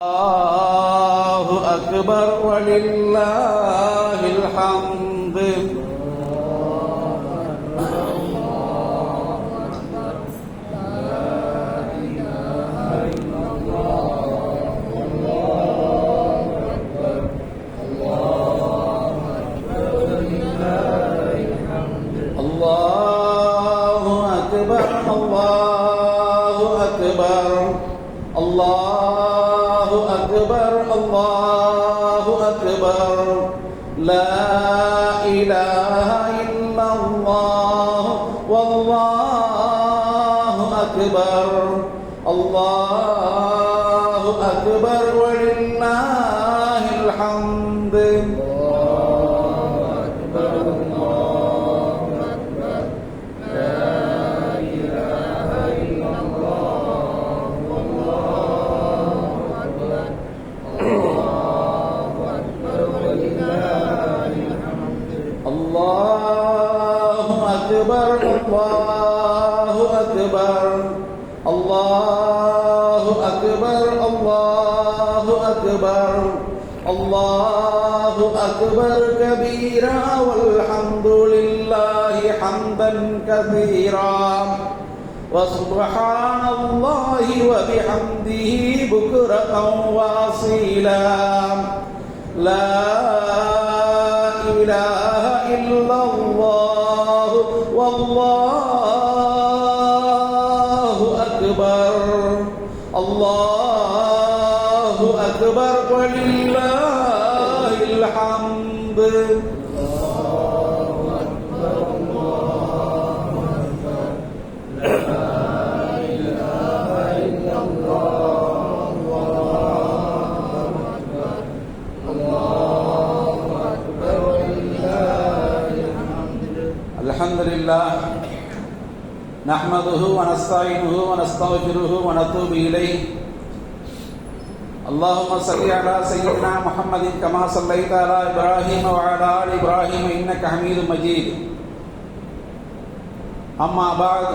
அல்லாஹு அக்பர் வலில்லாஹில் ஹம்து. அல்லாஹு அக்பர் அல்லாஹு அக்பர் அல்லாஹு அக்பர் அல்லாஹு அக்பர் லா இலாஹா இல்லல்லாஹ் வல்லாஹு அக்பர் அல்லாஹு Akbar வலில்லாஹில் ஹம்து. Allahu Akbar, Allahu Akbar, Allahu Akbar, Allahu Akbar, Allahu Akbar kabira walhamdulillahi hamdan kathira wa subhanallahi wa bihamdihi bukratan wa asila. La ilaha illallah wallahu akbar Allahu akbar walillahil hamd. Alhamdulillah nahmaduhu wa nasta'inuhu wa nastaghfiruhu wa natubu ilayh. Allahumma salli ala sayyidina Muhammadin kama sallaita ala Ibrahim wa ala ali Ibrahim innaka Hamidum Majid. Amma ba'd.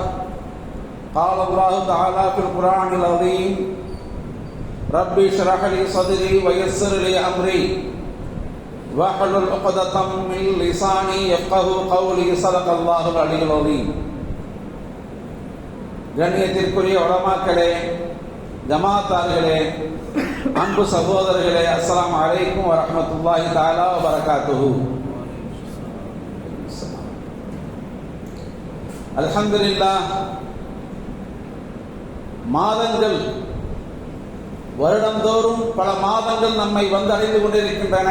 Qala Allah ta'ala fil Qur'anil azim Rabbi shrah li sadri wa yassir li amri wahlul 'uqdatam min lisani yafqahu qawli. Sadaqallahul aliyyul azim. கண்ணியத்திற்குரிய உலமாக்களே, ஜமாத்தார்களே, அன்பு சகோதரர்களே, அஸ்ஸலாமு அலைக்கும் வரஹ்மத்துல்லாஹி தஆலா வ பரகாத்துஹு. அல்ஹம்துலில்லாஹ். மாதங்கள் வருடந்தோறும் பல மாதங்கள் நம்மை வந்தடைந்து கொண்டிருக்கின்றன.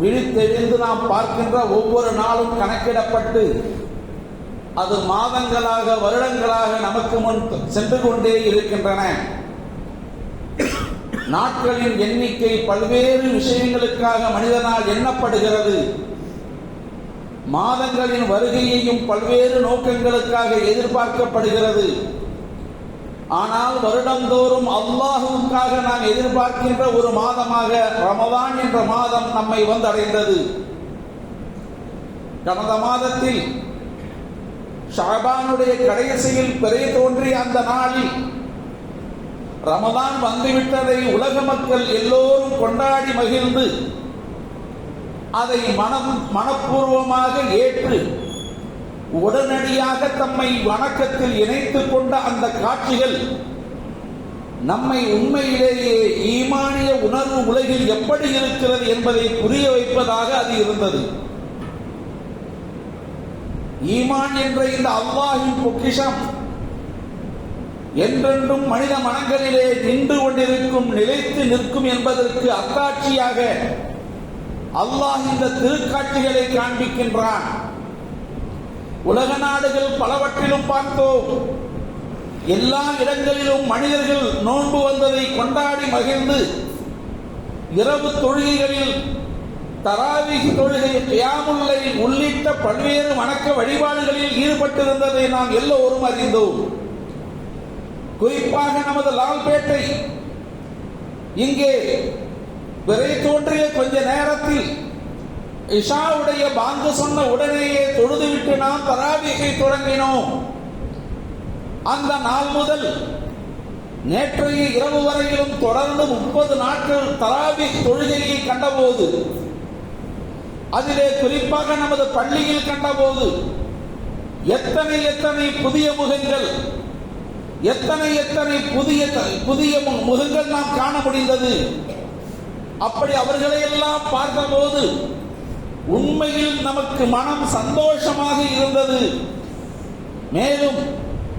விழித்தெழுந்து நாம் பார்க்கின்ற ஒவ்வொரு நாளும் கணக்கிடப்பட்டு அது மாதங்களாக வருடங்களாக நமக்கு முன் சென்று கொண்டே இருக்கின்றன. நாட்களின் எண்ணிக்கை பல்வேறு விஷயங்களுக்காக மனிதனால் எண்ணப்படுகிறது. மாதங்களின் வருகையையும் பல்வேறு நோக்கங்களுக்காக எதிர்பார்க்கப்படுகிறது. ஆனால் வருடந்தோறும் அல்லாஹுவுக்காக நாம் எதிர்பார்க்கின்ற ஒரு மாதமாக ரமதான் என்ற மாதம் நம்மை வந்தடைந்தது. கடந்த மாதத்தில் ஷஅபானுடைய கடைசியில் பிறை தோன்றிய அந்த நாளில் ரமதான் வந்துவிட்டதை உலக மக்கள் எல்லோரும் கொண்டாடி மகிழ்ந்து அதை மனப்பூர்வமாக ஏற்று உடனடியாக தம்மை வணக்கத்தில் இணைத்துக் கொண்ட அந்த காட்சிகள் நம்மை உண்மையிலேயே ஈமானிய உணர்வு உலகில் எப்படி இருக்கிறது என்பதை புரிய வைப்பதாக அது இருந்தது. ஈமான் என்ற இந்த அல்லாஹ்வின் பொக்கிஷம் என்றென்றும் மனித மனங்களிலே நின்று கொண்டிருக்கும், நிலைத்து நிற்கும் என்பதற்கு அத்தாட்சியாக அல்லாஹ் இந்த திருக்காட்சிகளை காண்பிக்கின்றான். உலக நாடுகள் பலவற்றிலும் பார்த்தோம். எல்லா இடங்களிலும் மனிதர்கள் நோன்பு வந்ததை கொண்டாடி மகிழ்ந்து இரவு தொழுகைகளில் தராவீஹ் தொழுகை, கியாமுல் லைல் உள்ளிட்ட பல்வேறு வணக்க வழிபாடுகளில் ஈடுபட்டிருந்ததை நாம் எல்லோரும் அறிந்தோம். குறிப்பாக நமது லால்பேட்டை இங்கே விரை தோன்றிய கொஞ்ச நேரத்தில் இஷாவுடைய பாங்கு சொன்ன உடனேயே தொழுதுவிட்டு நாம் தராவீஹை தொடங்கினோம். அந்த நாள் முதல் நேற்றைய இரவு வரையிலும் தொடர்ந்து 30 நாட்கள் தராவீஹ் தொழுகையை கண்டபோது, அதிலே குறிப்பாக நமது பள்ளியில் கண்டபோது எத்தனை எத்தனை புதிய முகங்கள், எத்தனை புதிய முகங்கள் நாம் காண முடிந்தது. அப்படி அவர்களை எல்லாம் பார்த்தபோது உண்மையில் நமக்கு மனம் சந்தோஷமாக இருந்தது. மேலும்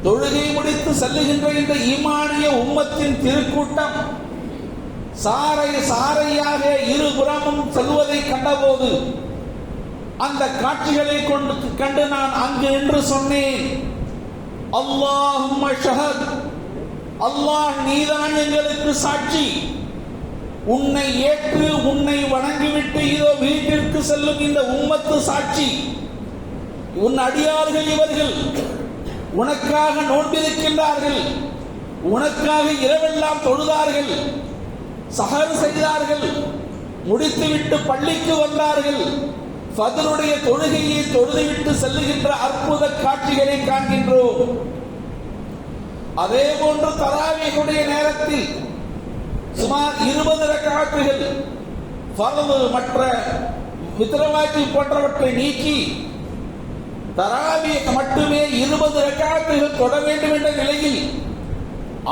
தொழுகை முடித்து செல்லுகின்ற இந்த ஈமானிய உம்மத்தின் திருக்கூட்டம் சாறை சாறையாக இருபுறமும் செல்வதை கண்டபோது அந்த காட்சிகளை கண்டு நான் அங்கு நின்று சொன்னேன், அல்லாஹும்ம ஷஹத், அல்லாஹ் நீதான் எங்களுக்கு சாட்சி. உன்னை ஏற்று உன்னை வணங்கிவிட்டு இதோ வீட்டிற்கு செல்லும் இந்த உம்மத்து சாட்சி. உன் அடியார்கள் இவர்கள் உனக்காக நோன்பிருக்கின்றார்கள், உனக்காக இரவெல்லாம் தொழுதார்கள், சஹர் செய்தார்கள், முடித்துவிட்டு பள்ளிக்கு வந்தார்கள், ஃபஜ்ருடைய தொழுகையை தொழுதுவிட்டு செல்லுகின்ற அற்புத காட்சிகளை காண்கின்றோம். அதே போன்று தராவீஹுடைய நேரத்தில் சுமார் 20 ரக்அத்துகள் ஃபர்து மற்ற வித்ரவாஜி போன்றவற்றை நீக்கி தராவீஹ் மட்டுமே 20 ரக்அத்துகள் தொட வேண்டும் என்ற நிலையில்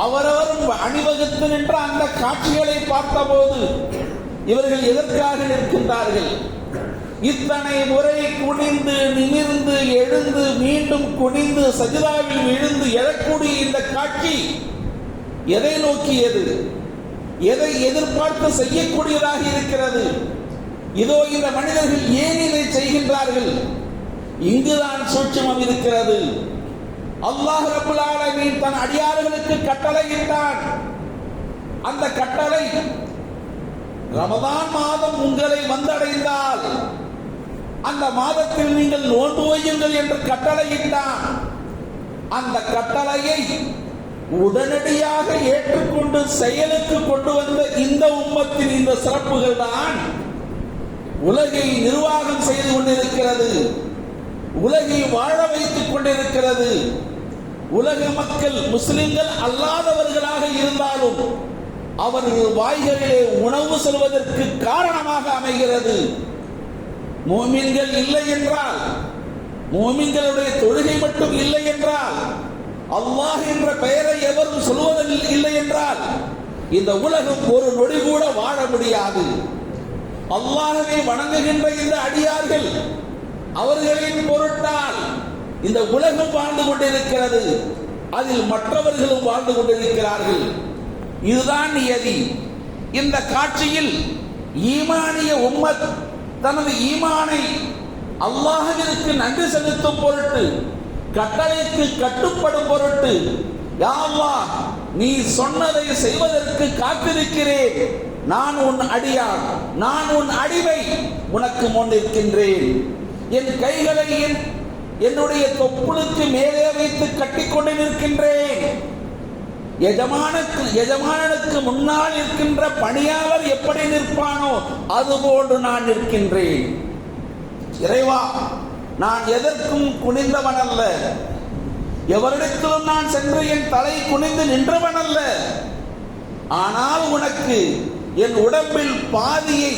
அவரவரும் அணிவகுத்து நின்ற அந்த காட்சிகளை பார்த்தபோது இவர்கள் எதற்காக நிற்கின்றார்கள்? இத்தனை முறை குனிந்து நிமிர்ந்து எழுந்து மீண்டும் குனிந்து சஜிதாவில் விழுந்து எழக்கூடிய இந்த காட்சி எதை நோக்கியது? எதை எதிர்பார்த்து செய்யக்கூடியதாக இருக்கிறது? இதோ இந்த மனிதர்கள் ஏன் இதை செய்கின்றார்கள்? இங்குதான் சூட்சுமம் இருக்கிறது. அல்லாஹ் ரப்பல் ஆலமீன் தன் அடியார்களுக்கு கட்டளையிட்டான். அந்த கட்டளை ரமதான் மாதம் உங்களை வந்தடைந்தால் அந்த மாதத்தில் நீங்கள் நோன்பு வையுங்கள் என்று கட்டளையிட்டான். அந்த கட்டளையை உடனடியாக ஏற்றுக்கொண்டு செயலுக்கு கொண்டு வந்த இந்த உம்மத்தின் இந்த சிறப்புகள் தான் உலகை நிர்வாகம் செய்து கொண்டிருக்கிறது, உலகை வாழ வைத்துக் கொண்டிருக்கிறது. உலக மக்கள் முஸ்லிம்கள் அல்லாதவர்களாக இருந்தாலும் அவர்கள் வாய்களிலே உணவு செல்வதற்கு காரணமாக அமைகிறது. மூமின்கள் இல்லை என்றால், மூமின்களுடைய தொழுகை மட்டும் இல்லை என்றால், அல்லாஹ் என்ற பெயரை எவரும் சொல்வதில் இல்லை என்றால் இந்த உலகம் ஒரு நொடி கூட வாழ முடியாது. அல்லாஹ்வை வணங்குகின்ற இந்த அடியார்கள் அவர்களின் பொருட்டால் இந்த உலகம் வாழ்ந்து கொண்டிருக்கிறது, அதில் மற்றவர்களும் வாழ்ந்து கொண்டிருக்கிறார்கள். இதுதான் நியதி. இந்த காட்சியில் ஈமானிய உம்மத் தனது ஈமானை அல்லாஹ்விற்கு நன்றி செலுத்தும் பொருட்டு, கட்டளைக்கு கட்டுப்படும் பொருட்டு, யா அல்லாஹ் நீ சொன்னதை செய்வதற்கு காத்திருக்கிறேன், நான் உன் அடியான், நான் உன் அடிமை, உனக்கு முன் நிற்கின்றேன், என் கைகளை என்னுடைய தொப்புளுக்கு மேலே வைத்து கட்டிக்கொண்டு நிற்கின்றேன். எஜமானனுக்கு முன்னால் இருக்கின்ற பணியாளர் எப்படி நிற்பானோ அதுபோன்று நான் நிற்கின்றேன். இறைவா, நான் எதற்கும் குனிந்தவன் அல்ல, எவரிடத்திலும் நான் சென்று என் தலை குனிந்து நின்றவன் அல்ல. ஆனால் உனக்கு என் உடம்பில் பாதியை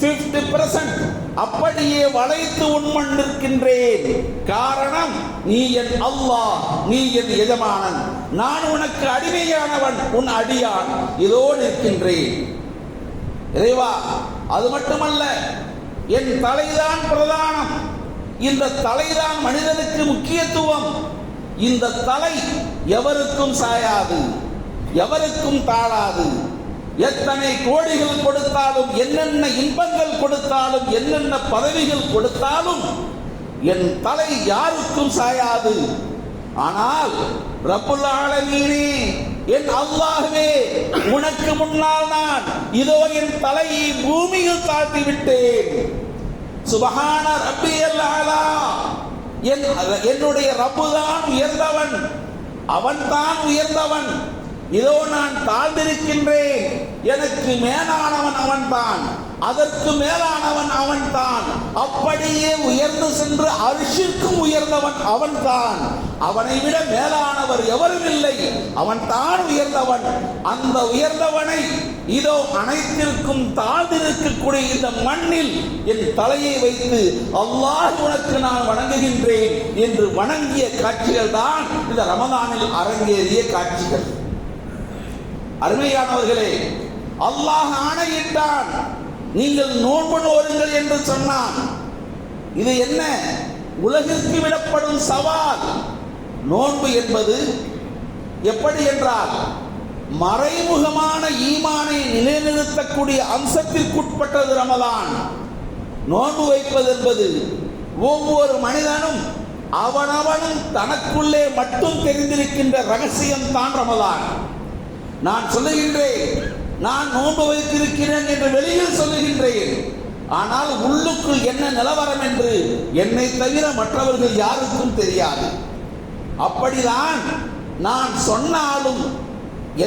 50% அப்படியே வளைத்து உண்மன் நிற்கின்றேன். காரணம், நீ என் அல்லாஹ், நீ என் எஜமானன், நான் உனக்கு அடிமையானவன், உன் அடியான், இதோ நிற்கின்றேன். இறைவா, அது மட்டுமல்ல, என் தலைதான் பிரதானம், இந்த தலைதான் மனிதனுக்கு முக்கியத்துவம். இந்த தலை எவருக்கும் சாயாது, எவருக்கும் தாழாது. எத்தனை கோடிகள் கொடுத்தாலும், என்னென்ன இன்பங்கள் கொடுத்தாலும், என்னென்ன பதவிகள் கொடுத்தாலும் என் தலை யாருக்கும் சாயாது. ஆனால் ரப்புல் ஆலமீனே, என் அல்லாஹ்வே, உனக்கு முன்னால் நான் இதோ என் தலையை பூமியில் தாழ்த்தி விட்டேன். சுபஹான ரப்பியல் ஆலா, என்னுடைய ரப்புதான் உயர்ந்தவன், அவன்தான் உயர்ந்தவன். இதோ நான் தாழ்ந்திருக்கின்றேன், எனக்கு மேலானவன் அவன்தான், அதற்கு மேலானவன் அவன்தான், அப்படியே உயர்ந்து சென்று அர்ஷிற்கும் உயர்ந்தவன் அவன்தான். அவனை விட மேலானவர் எவரும் இல்லை, அவன் தான் உயர்ந்தவன். அந்த உயர்ந்தவனை இதோ அனைத்திற்கும் தாழ்ந்திருக்கக்கூடிய இந்த மண்ணில் என் தலையை வைத்து அல்லாஹ் உனக்கு நான் வணங்குகின்றேன் என்று வணங்கிய காட்சிகள் தான் இந்த ரமதானில் அரங்கேறிய காட்சிகள். அருமையானவர்களே, அல்லாஹ் ஆணையிட்டான், நீங்கள் நோன்பு நோருங்கள் என்று சொன்னான். இது என்ன? உலகிற்கு விடப்படும் சவால். நோன்பு என்பது எப்படி என்றால் மறைமுகமான ஈமானை நிலைநிறுத்தக்கூடிய அம்சத்திற்குட்பட்டது ரமதான். நோன்பு வைப்பது என்பது ஒவ்வொரு மனிதனும் அவனவனும் தனக்குள்ளே மட்டும் தெரிந்திருக்கின்ற ரகசியம் தான் ரமதான். நான் சொல்லுகின்றேன், நான் நோன்பு வைத்திருக்கிறேன் என்று வெளியில் சொல்லுகின்றேன், ஆனால் உள்ளுக்குள் என்ன நிலவரம் என்று என்னை தவிர மற்றவர்கள் யாருக்கும் தெரியாது. அப்படிதான் நான் சொன்னாலும்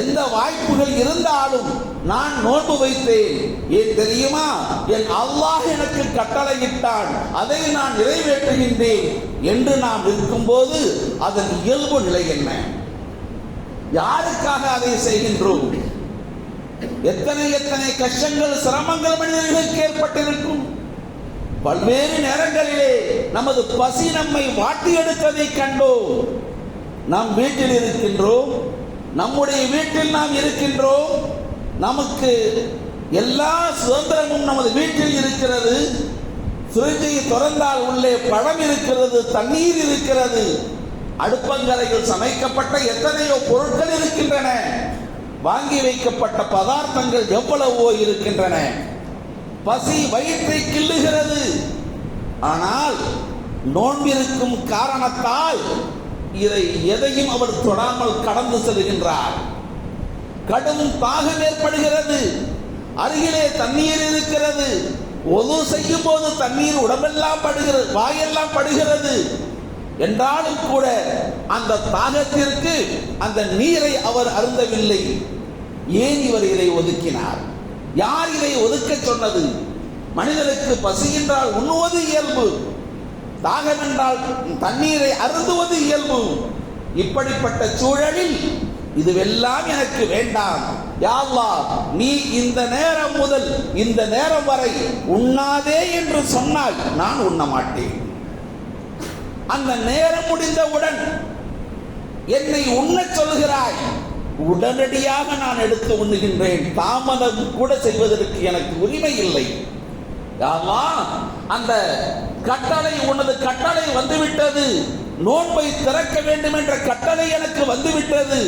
எந்த வாய்ப்புகள் இருந்தாலும் நான் நோன்பு வைத்தேன். ஏன் தெரியுமா? என் அல்லாஹ் எனக்கு கட்டளையிட்டான், அதை நான் நிறைவேற்றுகின்றேன் என்று நாம் இருக்கும்போது அதன் இயல்பு நிலை என்ன? யாருக்காக அதை செய்கின்றோம்? எத்தனை எத்தனை கஷ்டங்கள், சிரமங்கள் மனிதர்களுக்கு ஏற்பட்டிருக்கும். பல்வேறு நேரங்களிலே நமது பசி நம்மை வாட்டி எடுத்ததை கண்டோம். நாம் வீட்டில் இருக்கின்றோம், நம்முடைய வீட்டில் நாம் இருக்கின்றோம், நமக்கு எல்லா சுதந்திரமும் நமது வீட்டில் இருக்கிறது. ஃப்ரிட்ஜை திறந்தால் உள்ளே பழம் இருக்கிறது, தண்ணீர் இருக்கிறது, அடுப்பங்கரையில் சமைக்கப்பட்ட எத்தனையோ பொருட்கள் இருக்கின்றன, வாங்கி வைக்கப்பட்ட பதார்த்தங்கள் எவ்வளவோ இருக்கின்றன. பசி வயிற்றை கிள்ளுகிறது. ஆனால் நோன்பிருக்கும் காரணத்தால் இதை எதையும் அவர் தொடாமல் கடந்து செல்கின்றார். கடும் தாகம் ஏற்படுகிறது, அருகிலே தண்ணீர் இருக்கிறது, ஒது செய்யும் போது தண்ணீர் உடம்பெல்லாம் படுகிறது, வாயெல்லாம் படுகிறது. என்றாலும் கூட அந்த தாகத்திற்கு அந்த நீரை அவர் அருந்தவில்லை. ஏன் இவர் இதை ஒதுக்கினார்? யார் இதை ஒதுக்க சொன்னது? மனிதனுக்கு பசி என்றால் உண்ணுவது இயல்பு, தாகம் என்றால் தண்ணீரை அருந்துவது இயல்பு. இப்படிப்பட்ட சூழலில் இதுவெல்லாம் எனக்கு வேண்டாம், யா அல்லாஹ், நீ இந்த நேரம் முதல் இந்த நேரம் வரை உண்ணாதே என்று சொன்னால் நான் உண்ண மாட்டேன். அந்த நேரம் முடிந்தவுடன் என்னை உண்ணச் சொல்கிறாய், உடனடியாக நான் எடுத்து உண்ணுகின்றேன். தாமதம் கூட செய்வதற்கு எனக்கு உரிமை இல்லை. அந்த கட்டளை, உனது கட்டளை வந்துவிட்டது, நோன்பை திறக்க வேண்டும் என்ற கட்டளை எனக்கு வந்துவிட்டது,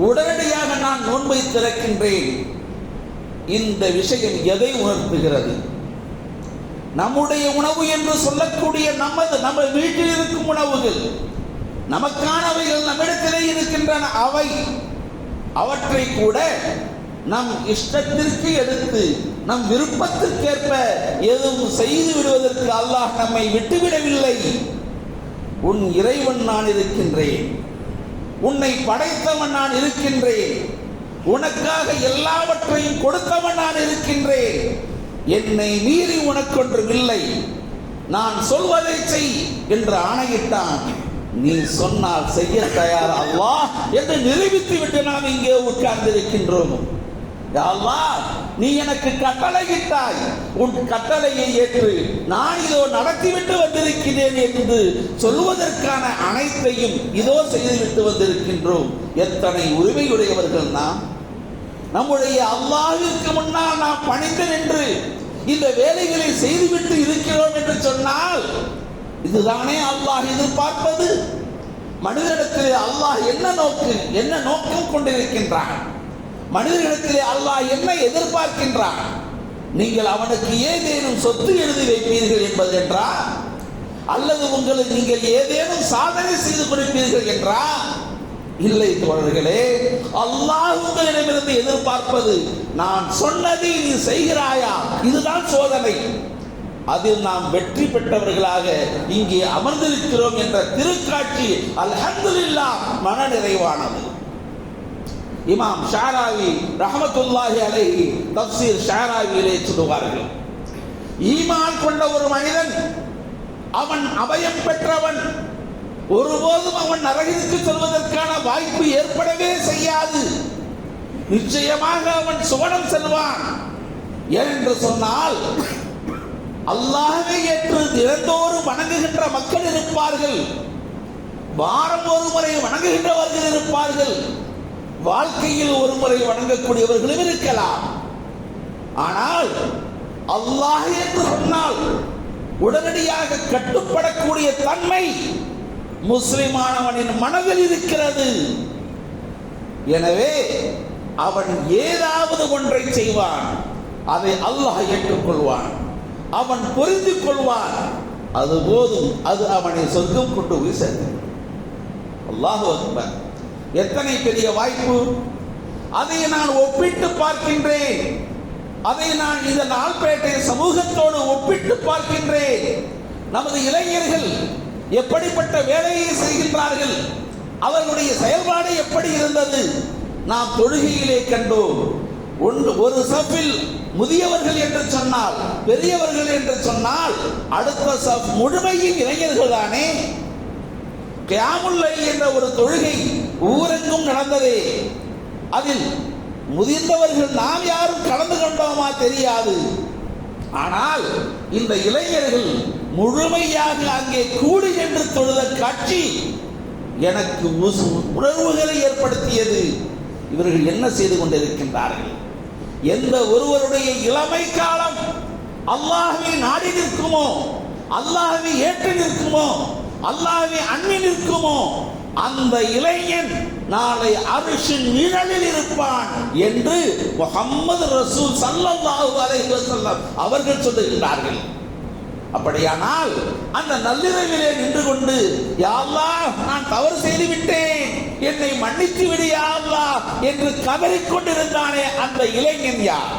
உடனடியாக நான் நோன்பை திறக்கின்றேன். இந்த விஷயம் எதை உணர்த்துகிறது? நம்முடைய உணவு என்று சொல்லக்கூடிய நம்ம வீட்டில் இருக்கும் உணவுகள், நமக்கானவைகள் நம்மிடத்திலே இருக்கின்றன. அவற்றை கூட நம் இஷ்டத்திற்கு எடுத்து நம் விருப்பத்திற்கேற்ப எதுவும் செய்து விடுவதற்கு அல்லாஹ் நம்மை விட்டுவிடவில்லை. உன் இறைவன் நான் இருக்கின்றேன், உன்னை படைத்தவன் நான் இருக்கின்றேன், உனக்காக எல்லாவற்றையும் கொடுத்தவன் நான் இருக்கின்றேன், என்னை மீறி உனக்கொன்றுமில்லை, நான் சொல்வதை செய் என்று ஆணையிட்டான். நீ சொன்னால் செய்ய தயார் அல்லாஹ் என்று நிரூபித்து விட்டு நாம் இங்கே உட்கார்ந்திருக்கின்றோம். அல்லாஹ், நீ எனக்கு கட்டளையிட்டாய், உன் கட்டளையை ஏற்று நான் இதோ நடத்திவிட்டு வந்திருக்கிறேன் என்று சொல்வதற்கான அனைத்தையும் இதோ செய்துவிட்டு வந்திருக்கின்றோம். எத்தனை உரிமையுடையவர்கள் நாம்! நம்முடைய அல்லாஹ்விற்கு முன்னால் நாம் பணிந்து நின்று இந்த வேலைகளை செய்துவிட்டு இருக்கிறோம் என்று சொன்னால் இதுதானே அல்லாஹ் எதிர்பார்ப்பது? மனிதனிடத்திலே அல்லாஹ் என்ன நோக்கம் கொண்டிருக்கின்றான்? மனிதனிடத்திலே அல்லாஹ் என்ன எதிர்பார்க்கின்றான்? நீங்கள் அவனுக்கு ஏதேனும் சொத்து எழுதி வைப்பீர்கள் என்பது என்றா, அல்லது உங்களுக்கு நீங்கள் ஏதேனும் சாதனை செய்து கொடுப்பீர்கள் என்றா? இல்லை தோழர்களே, அல்லாஹ் உங்களிடமிருந்து எதிர்பார்ப்பது நான் சொன்னதை நீ செய்கிறாயா? இதுதான் சோதனை. அதில் நாம் வெற்றி பெற்றவர்களாக இங்கே அமர்ந்திருக்கிறோம் என்ற திருக்காட்சி அல்ஹம்துலில்லாஹ் மன நிறைவானது. இமாம் ஷாராவி ரஹ்மத்துல்லாஹி அலைஹி தஃப்சீர் ஷாராவியிலே சொல்லுவார்கள், ஈமான் கொண்ட ஒரு மனிதன் அவன் அபயம் பெற்றவன், ஒருபோதும் அவன் நரகிற்கு செல்வதற்கான வாய்ப்பு ஏற்படவே செய்யாது. நிச்சயமாக அவன் சுவனம் செல்வான். ஏனென்று சொன்னால் அல்லாஹ்வை ஏற்று தினந்தோறும் வணங்குகின்ற மக்கள் இருப்பார்கள், வாரம் ஒரு முறை வணங்குகின்றவர்கள் இருப்பார்கள், வாழ்க்கையில் ஒரு முறை வணங்கக்கூடியவர்களும் இருக்கலாம். ஆனால் அல்லாஹ் என்று சொன்னால் உடனடியாக கட்டுப்படக்கூடிய தன்மை முஸ்லிமானவனின் மனதில் இருக்கிறது. எனவே அவன் ஏதாவது ஒன்றை செய்வான், அதை அல்லாஹ் ஏற்றுக்கொள்வான், அவன் புரிந்து கொள்வான், அது போதும், அது அவனை சொர்க்கம் கொண்டு போய் சேர்க்கும். அல்லாஹு அக்பர்! எத்தனை பெரிய வாய்ப்பு! அதை நான் ஒப்பிட்டு பார்க்கின்றேன், அதை நான் இந்த நாள்பேட்டை சமூகத்தோடு ஒப்பிட்டு பார்க்கின்றேன். நமது இளைஞர்கள் எப்படிப்பட்ட வேலையை செய்கின்றார்கள், அவர்களுடைய செயல்பாடு எப்படி இருந்தது நாம் தொழுகையிலே கண்டோம். ஒரு சஃபில் முதியவர்கள் என்று சொன்னால், பெரியவர்கள் என்று சொன்னால், அடுத்த சஃப் முழுமையும் இளைஞர்கள் தானே. கியாமுல் லைல் என்ற ஒரு தொழுகை ஊரெங்கும் நடந்ததே, அதில் முதிர்ந்தவர்கள் நாம் யாரும் கலந்து கொண்டோமா தெரியாது. ஆனால் இந்த இளைஞர்கள் முழுமையாக அங்கே கூடி என்று தொழுத காட்சி எனக்கு உணர்வுகளை ஏற்படுத்தியது. இவர்கள் என்ன செய்து கொண்டிருக்கின்றார்கள்? எந்த ஒருவருடைய இளமை காலம் அல்லாஹ்வை நாடி நிற்குமோ, அல்லாஹ்வை ஏற்று நிற்குமோ, அல்லாஹ்வை அண்ணி நிற்குமோ, அந்த இளைஞன் நாளை அர்ஷின் நிழலில் இருப்பான் என்று முஹம்மது ரசூல் ஸல்லல்லாஹு அலைஹி வஸல்லம் அவர்கள் சொல்லுகின்றார்கள். அப்படியானால் அந்த நள்ளிரவிலே நின்று கொண்டு யா அல்லாஹ், நான் தவறு செய்து விட்டேன், என்னை மன்னித்து விடு யா அல்லாஹ் என்று கதறிக்கொண்டிருந்தானே அந்த இளைஞன் யார்?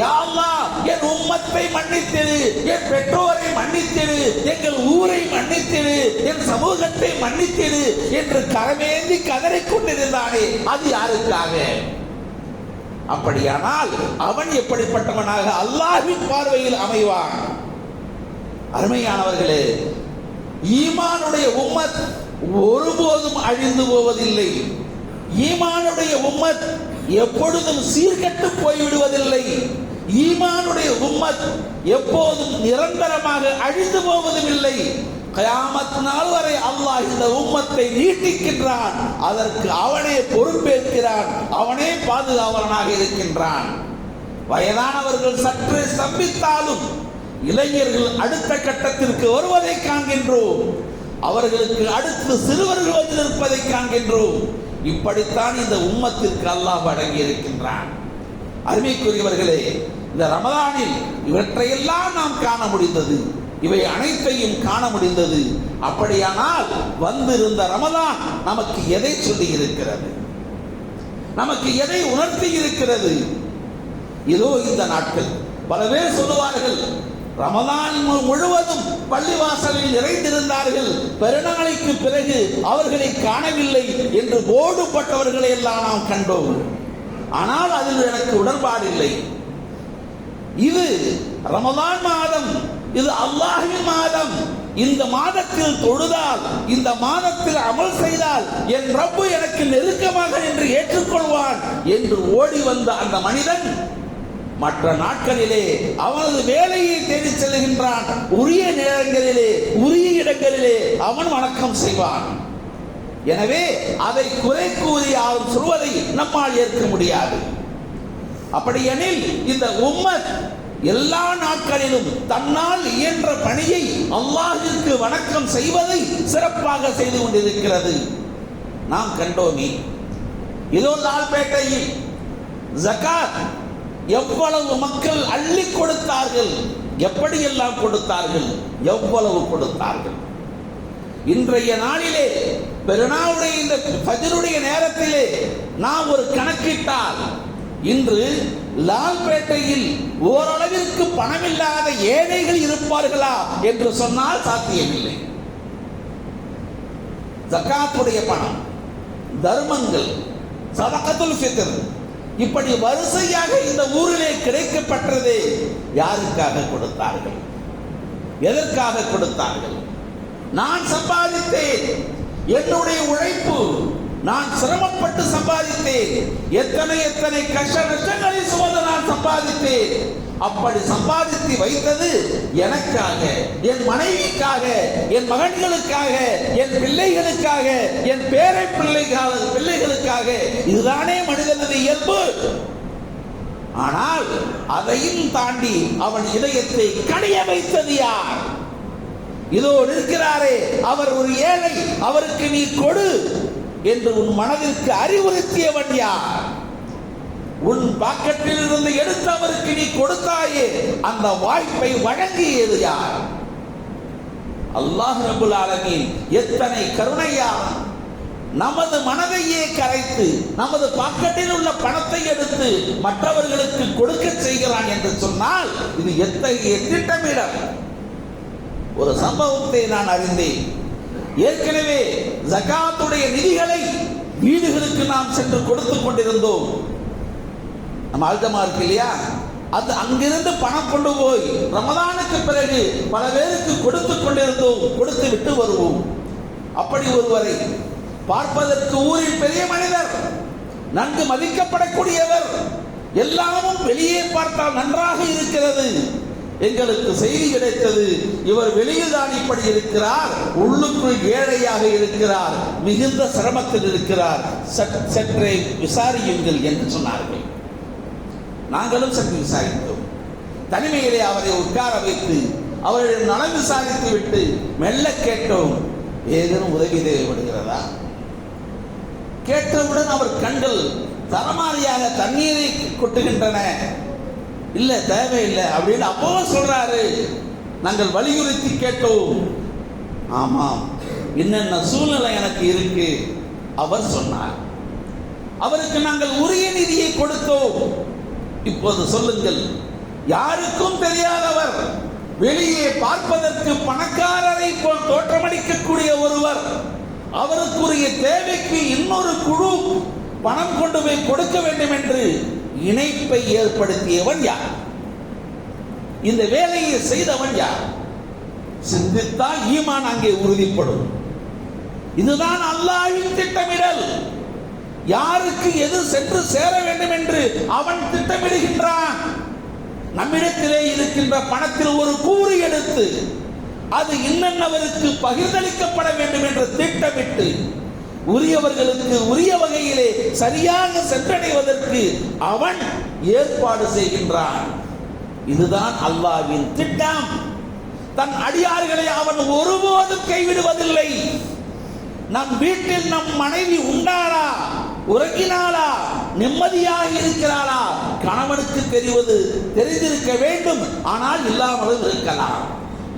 யா அல்லாஹ், என் உம்மத்தை மன்னித்திடு, என் பெற்றோரை மன்னித்திடு, எங்கள் ஊரை மன்னித்திடு, என் சமூகத்தை மன்னித்திடு என்று கரமேந்தி கதறிக்கொண்டிருந்தானே, அது யாருக்காக? அப்படியானால் அவன் எப்படிப்பட்டவனாக அல்லாஹ்வின் பார்வையில் அமைவான்? அருமையானவர்களே, ஈமானுடைய உம்மத் ஒருபோதும் அழிந்து போவதில்லை. ஈமானுடைய உம்மத் எப்பொழுதும் சீர்கெட்டு போய்விடுவதில்லை. ஈமானுடைய உம்மத் எப்போதும் நிரந்தரமாக அழிந்து போவதும் இல்லை. கயாமத் நாள் வரை அல்லாஹ் இந்த உம்மத்தை நீட்டிக்கின்றான். அதற்கு அவனே பொறுப்பேற்கிறான், அவனே பாதுகாவலனாக இருக்கின்றான். வயதானவர்கள் சற்று ஸ்தம்பித்தாலும் இளைஞர்கள் அடுத்த கட்டத்திற்கு வருவதை காண்கின்றோம். அவர்களுக்கு அடுத்து சிறுவர்கள் வந்து நிற்பதை காண்கின்றோம். இப்படித்தான் இந்த உம்மத்திற்கு அல்லாஹ் வழங்கி இருக்கின்றான். அருமைக்குரியவர்களே, இந்த ரமதானில் இவற்றையெல்லாம் நாம் காண முடிந்தது, இவை அனைத்தையும் காண முடிந்தது. அப்படியானால் வந்திருந்த ரமதான் நமக்கு எதை சொல்லி இருக்கிறது? நமக்கு எதை உணர்த்தி இருக்கிறது? இதோ இந்த நாட்கள் பல பேர் சொல்லுவார்கள், ரமதான் முழுவதும் பள்ளிவாசலில் நிறைந்திருந்தார்கள், பெருநாளைக்கு பிறகு அவர்களை காணவில்லை என்று போடுபட்டவர்களை எல்லாம் நாம் கண்டோம். ஆனால் அதில் எனக்கு உடன்பாடு இல்லை. இது ரமதான் மாதம், இது அல்லாஹ்வின் மாதம். இந்த மாதத்தில் தொழுதால், இந்த மாதத்தில் அமல் செய்தால் என் ரப்பு எனக்கு நெருக்கமாக என்று ஏற்றுக்கொள்வான் என்று ஓடி வந்த அந்த மனிதன் மற்ற நாட்களிலே அவனது வேலையை தேடி செல்கின்றான். உரிய நேரங்களிலே, உரிய இடங்களிலே அவன் வணக்கம் செய்வான். எனவே அதை குறை கூறி யாரும் சொல்வதை நம்மால் ஏற்க முடியாது. அப்படியெனில் இந்த உம்மத் எல்லா நாட்களிலும் தன்னால் இயன்ற பணியை அல்லாஹ்விற்கு வணக்கம் செய்வதை சிறப்பாக செய்து கொண்டிருக்கிறது. நாம் கண்டோமே, இதோ லால்பேட்டையில் ஜகாத் எவ்வளவு மக்கள் அள்ளி கொடுத்தார்கள், எப்படியெல்லாம் கொடுத்தார்கள், எவ்வளவு கொடுத்தார்கள். இன்றைய நாளிலே பெருநாளுடைய இந்த ஃபஜ்ருடைய நேரத்திலே நாம் ஒரு கணக்கிட்டால், இன்று லால்பேட்டையில் ஓரளவிற்கு பணமில்லாத ஏழைகள் இருப்பார்களா என்று சொன்னால் சாத்தியமில்லை. ஜகாத்துடைய பணம், தர்மங்கள், சதகத்துல் ஃபித்ர், இப்படி வரிசையாக இந்த ஊரிலே கிடைக்கப்பட்டது. யாருக்காக கொடுத்தார்கள்? எதற்காக கொடுத்தார்கள்? நான் சம்பாதித்தேன், என்னுடைய உழைப்பு, நான் சிரமப்பட்டு சம்பாதித்தேன், எத்தனை கஷ்ட நஷ்டங்களை சுமந்து நான் சம்பாதித்தேன். அப்படி சம்பாதித்து வைத்தது எனக்காக, என் மனைவிக்காக, என் மகன்களுக்காக, என் பிள்ளைகளுக்காக, என் பேரை பிள்ளைகளுக்காக. இதுதானே மனிதனது இயல்பு. ஆனால் அதையும் தாண்டி அவன் இதயத்தை கடைய வைத்தது யார்? இதோ இருக்கிறாரே அவர் ஒரு ஏழை, அவருக்கு நீ கொடு என்று உன் மனதிற்கு அறிவுறுத்தியவன் யார்? உன் பாக்கெட்டில் இருந்து எடுத்து அவருக்கு நீ கொடுத்தாயே, அந்த வாய்ப்பை வழங்கியது யார்? அல்லாஹ் ரப்பல் ஆலமீன் எத்தனை கருணையாளன். நமது மனதையே கரைத்து நமது பாக்கெட்டில் உள்ள பணத்தை எடுத்து மற்றவர்களுக்கு கொடுக்க செய்கிறான் என்று சொன்னால் இது எத்தகைய திட்டமிடல். ஒரு சம்பவத்தை நான் அறிந்தேன். ஏற்கனவே ஜகாத்துடைய நிதிகளை வீடுகளுக்கு நாம் சென்று கொடுத்துக் கொண்டிருந்தோம். நம்ம அல்தமா இருக்கு இல்லையா, அது அங்கிருந்து பணம் கொண்டு போய் ரமதானுக்கு பிறகு பல பேருக்கு கொடுத்துக் கொண்டிருந்தோம், கொடுத்து விட்டு வருவோம். அப்படி ஒருவரை பார்ப்பதற்கு ஊரில் பெரிய மனிதர், நன்கு மதிக்கப்படக்கூடியவர், எல்லாமும் வெளியே பார்த்தால் நன்றாக இருக்கிறது. எங்களுக்கு செய்தி கிடைத்தது, இவர் வெளியில் தான் இப்படி இருக்கிறார், உள்ளுக்குள் ஏழையாக இருக்கிறார், மிகுந்த சிரமத்தில் இருக்கிறார், சற்றே விசாரியுங்கள் என்று சொன்னார்கள். நாங்களும் சற்று விசாரித்தோம். தனிமையிலே அவரை உட்கார வைத்து அவரிடம் நலம் விசாரித்து விட்டு மெல்ல கேட்டோம், ஏதேனும் உதவி தேவைப்படுகிறதா? கேட்டவுடன் அவர் கண்கள் தரமாரியாக தண்ணீரை கொட்டுகின்றன. இல்ல தேவையில்லை அப்படின்னு அப்பவும் சொல்றாரு. நாங்கள் வலியுறுத்தி கேட்டோம். ஆமாம், என்னென்ன சூழ்நிலை எனக்கு இருக்கு அவர் சொன்னார். அவருக்கு நாங்கள் உரிய நிதியை கொடுத்தோம். இப்போது சொல்லுங்கள், யாருக்கும் தெரியாதவர், வெளியே பார்ப்பதற்கு பணக்காரரை போல் தோற்றமளிக்கக்கூடிய ஒருவர், அவருக்குரிய தேவைக்கு இன்னொரு குழு பணம் கொண்டு போய் கொடுக்க வேண்டும் என்று இணைப்பை ஏற்படுத்தியவன் யார்? இந்த வேலையை செய்தவன் யார்? சிந்தித்தால் ஈமான் அங்கே உறுதிப்படும். இதுதான் அல்லாஹ்வின் திட்டமிடல். யாருக்கு எது சென்று சேர வேண்டும் என்று அவன் திட்டமிடுகின்றான். நம்மிடத்திலே இருக்கின்ற பணத்தில் ஒரு கூறு எடுத்து அது இன்னவருக்கு பகிர்ந்தளிக்கப்பட வேண்டும் என்று திட்டமிட்டு உரியவர்களுக்கு உரிய வகையிலே சரியாக சென்றடைவதற்கு அவன் ஏற்பாடு செய்கின்றான். இதுதான் அல்லாஹ்வின் திட்டம். தன் அடியார்களை அவன் ஒருபோதும் கைவிடுவதில்லை. நம் வீட்டில் நம் மனைவி உண்டாளா, உறங்கினாளா, நிம்மதியாக இருக்கிறாளா, கணவனுக்கு தெரிந்திருக்க வேண்டும், ஆனால் இல்லாமலும் இருக்கலாம்.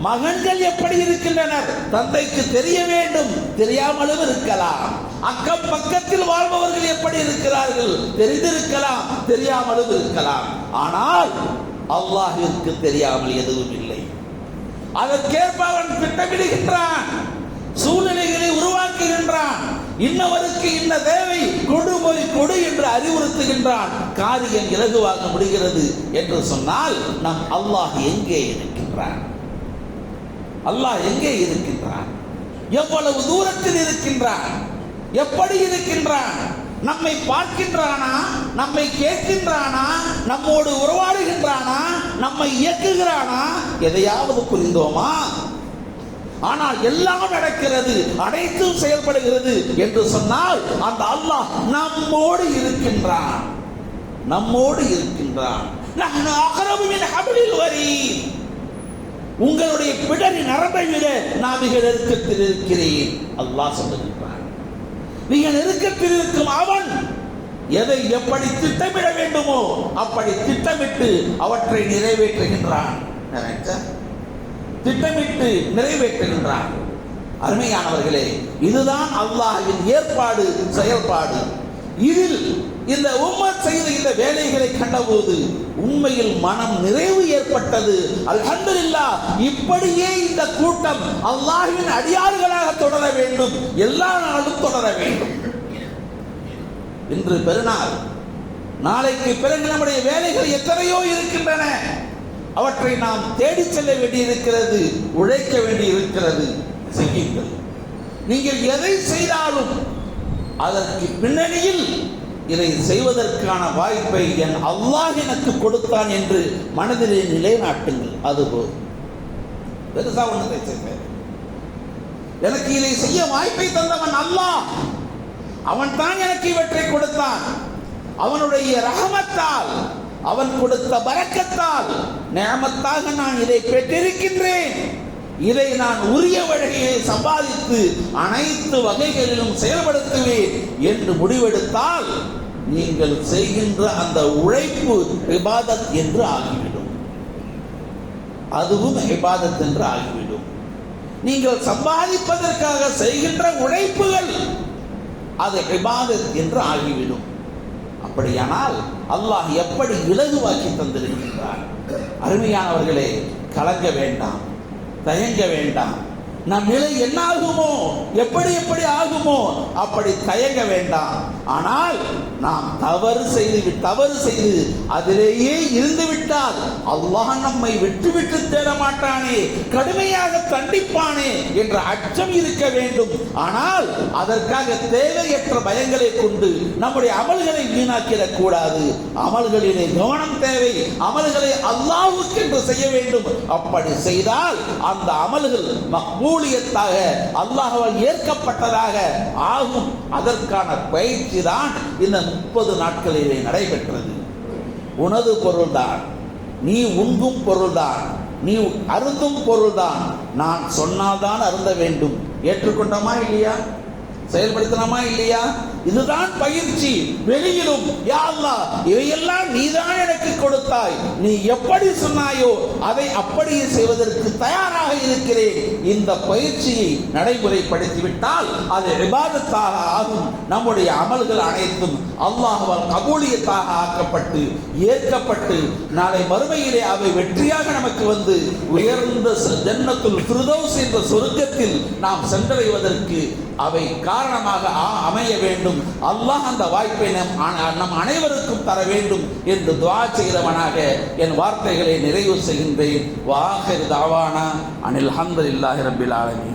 மகன்கள் எப்படி இருக்கின்றனர், தந்தைக்கு தெரிய வேண்டும், தெரியாமலும் இருக்கலாம். அக்கம் பக்கத்தில் வாழ்பவர்கள் எப்படி இருக்கிறார்கள், தெரிந்திருக்கலாம், தெரியாமலும் இருக்கலாம். ஆனால் அல்லாஹ்விற்கு தெரியாமல் எதுவும் இல்லை. அதற்கேற்ப அவன் திட்டமிடுகின்றான், சூழ்நிலைகளை உருவாக்குகின்றான். இன்னவருக்கு இன்ன தேவை, கொடு என்று அறிவுறுத்துகின்றான். காரியம் இலகுவாக முடிகிறது என்று சொன்னால் நம் அல்லாஹ் எங்கே இருக்கின்றான்? அல்லாஹ் எங்கே இருக்கின்றான்? எவ்வளவு தூரத்தில் இருக்கின்றான்? எப்படி இருக்கின்றான்? நம்மை பார்க்கின்றானா? நம்மை கேட்கின்றானா? நம்மோடு உறவாடுகின்றானா? நம்மை இயக்குகிறானா? எதையாவது புரிந்தோமா? ஆனால் எல்லாம் நடக்கிறது, அனைத்தும் செயல்படுகிறது என்று சொன்னால் அந்த அல்லாஹ் நம்மோடு இருக்கின்றான். நம்மோடு இருக்கின்றான். நஹ்னு அக்ரபு மின் ஹப்லில் வரீத். உங்களுடைய பிடரி நரம்பை விட நான் மிக நெருக்கத்தில் இருக்கிறேன் அல்லாஹ் சொல்லுகின்றான். மிக நெருக்கத்தில் இருக்கும் அவன் எதை எப்படி திட்டமிட வேண்டுமோ அப்படி திட்டமிட்டு அவற்றை நிறைவேற்றுகின்றான். திட்டமிட்டு நிறைவேற்றுகின்றான். அருமையானவர்களே, இதுதான் அல்லாஹ்வின் ஏற்பாடு, செயல்பாடு. இதில் இந்த உம்மத் செய்த இந்த வேலைகளை கண்டபோது உண்மையில் மனம் நிறைவு ஏற்பட்டது. அல்ஹம்துலில்லாஹ், இப்படியே இந்த கூட்டம் அல்லாஹ்வின் அடியார்களாக தொடர வேண்டும், எல்லா நாளும் தொடர வேண்டும். இன்று பெருநாள், நாளைக்கு பிறகு நம்முடைய வேலைகள் எத்தனையோ இருக்கின்றன. அவற்றை நாம் தேடி செல்ல வேண்டியிருக்கிறது, உழைக்க வேண்டியிருக்கிறது. செய்யுங்கள். நீங்கள் எதை செய்தாலும் அதற்கு பின்னணியில் இதை செய்வதற்கான வாய்ப்பை என் அல்லாஹ் எனக்கு கொடுத்தான் என்று மனதிலே நிலைநாட்டுங்கள். அதுபோல் பெருசா ஒன்றை செய்வேன். எனக்கு இதை செய்ய வாய்ப்பை தந்தவன் அல்லாஹ், அவன் தான் எனக்கு இவற்றை கொடுத்தான். அவனுடைய ரஹமத்தால், அவன் கொடுத்த பரக்கத்தால், நிஅமத்தாக நான் இதை பெற்றிருக்கின்றேன். இதை நான் உரிய வழியை சம்பாதித்து அனைத்து வகைகளிலும் செயல்படுத்துவேன் என்று முடிவெடுத்தால் நீங்கள் செய்கின்ற அந்த உழைப்பு இபாதத் என்று ஆகிவிடும். அதுவும் இபாதத் என்று ஆகிவிடும். நீங்கள் சம்பாதிப்பதற்காக செய்கின்ற உழைப்புகள் அது இபாதத் என்று ஆகிவிடும். அப்படியானால் அல்லாஹ் எப்படி இலகுவாக்கி தந்திருக்கின்றார். அருமையானவர்களே, கலங்க வேண்டாம், தயங்க வேண்டாம். நம் நிலை என்ன ஆகுமோ, எப்படி எப்படி ஆகுமோ அப்படி தயங்க வேண்டாம். ஆனால் நாம் தவறு செய்து அதிலேயே இருந்து விட்டால் அல்லாஹ் நம்மை விட்டு தேட மாட்டானே, கடுமையாக தண்டிப்பானே என்ற அச்சம் இருக்க வேண்டும். ஆனால் அதற்காக தேவையற்ற பயங்களை கொண்டு நம்முடைய அமல்களை வீணாக்கிடக் கூடாது. அமல்களிலே கவனம் தேவை. அமல்களை அல்லாஹ்வுக்கு என்று செய்ய வேண்டும். அப்படி செய்தால் அந்த அமல்கள் மக்பூலியத்தாக, அல்லாஹ்வால் ஏற்கப்பட்டதாக ஆகும். அதற்கான பயிற்சி தான் இந்த 30 நாட்களிலே நடைபெற்றது. உனது பொருள்தான், நீ உண்ணும் பொருள்தான், நீ அருந்தும் பொருள்தான். நான் சொன்னால்தான் அருந்த வேண்டும். ஏற்றுக்கொண்டோமா இல்லையா? செயல்படுத்தணுமா இல்லையா? இதுதான் பயிற்சி. வெளியிலும் யா அல்லாஹ், இவையெல்லாம் நீதான் எனக்கு கொடுத்தாய், நீ எப்படி சொன்னாயோ அதை அப்படியே செய்வதற்கு தயாராக இருக்கிறேன். இந்த பயிற்சியை நடைமுறைப்படுத்திவிட்டால் அது இபாதத்தாக ஆகும். நம்முடைய அமல்கள் அனைத்தும் அல்லாஹ்வால் கபூலியத்தாக ஆக்கப்பட்டு ஏற்கப்பட்டு நாளை மறுமையிலே அவை வெற்றியாக நமக்கு வந்து உயர்ந்த ஜன்னத்துல் ஃபிர்தௌஸ் என்ற சொர்க்கத்தில் நாம் சென்றடைவதற்கு அவை காரணமாக அமைய வேண்டும். அல்லாஹ் அந்த வாய்ப்பை நம் அனைவருக்கும் தர வேண்டும் என்று துஆ செய்தவனாக என் வார்த்தைகளை நிறைவு செய்கின்றேன். வ ஆகிரு தஅவானா அனில் ஹம்துலில்லாஹி ரப்பில் ஆலமீன்.